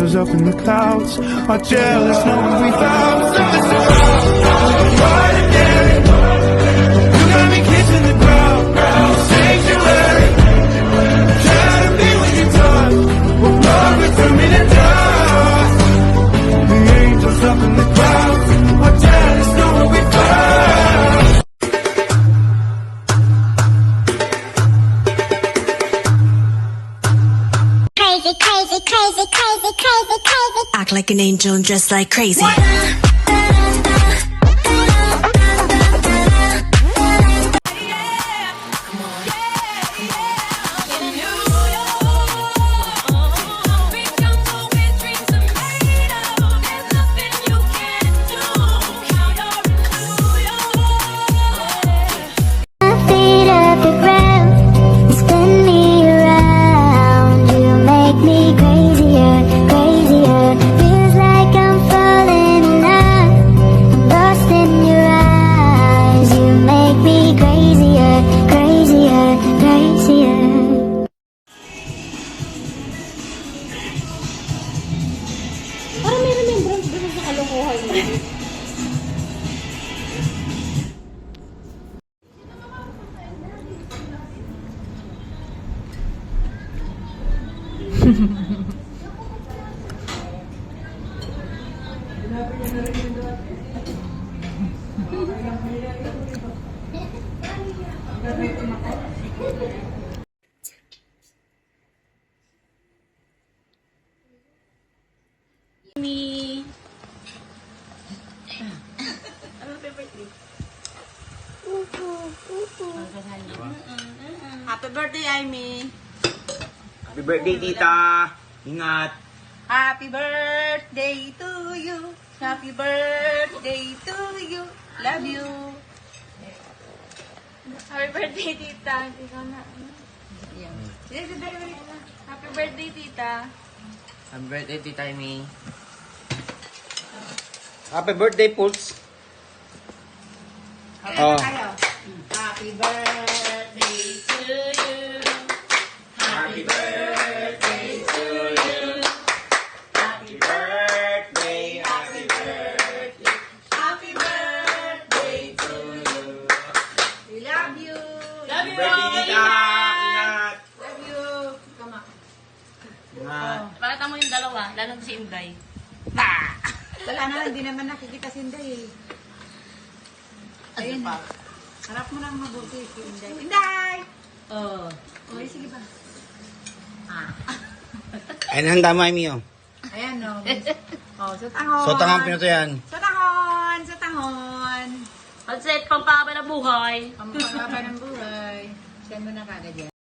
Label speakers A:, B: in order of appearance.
A: angels up in the clouds are jealous, knowing we found something. You got me kissing the ground, sanctuary. Try to be when you touch, we're falling from me to dust. The angels up in the clouds are jealous, knowing we found.
B: Crazy, crazy, crazy, crazy, crazy, crazy.
C: Act like an angel and dress like crazy.
B: Feet up the ground, spin me around. You make me crazier, crazier. Feels like I'm falling in love. I'm lost in your eyes. You make me crazier, crazier, crazier.
D: Parang may remembrance doon sa kalokohan mo. Me.
E: Happy birthday, Amy.
F: Happy birthday, tita. Ingat.
E: Happy birthday to you. Happy birthday to you. Love you.
D: Happy birthday, tita. Ikaw na.
E: Yan.
D: Happy birthday, tita.
F: Happy birthday, tita Amy. Happy birthday, Pulse.
E: Ano tayo? Happy birthday to you.
F: Happy birthday to you. Happy birthday, happy birthday.
E: Happy birthday to you. We love you. Love
F: Happy birthday, tita. Ingat.
E: Love you. Come on.
F: Ingat.
D: Pakita mo yung dalawa, lalo si Inday.
E: Wala na, hindi naman nakikita si Inday eh. Ayun pa. Harap mo nang mabuti si Inday. Inday! Oh. Okay, sige ba?
F: Ayun, handa mo, Amy, oh.
E: Ayan, no. Oh, sutahon.
F: So, tangang pinuto yan.
E: Sutahon! Sutahon!
D: Pansit, pampaba ng buhay.
E: Ang pangaba ng buhay. Send mo na kagad yan.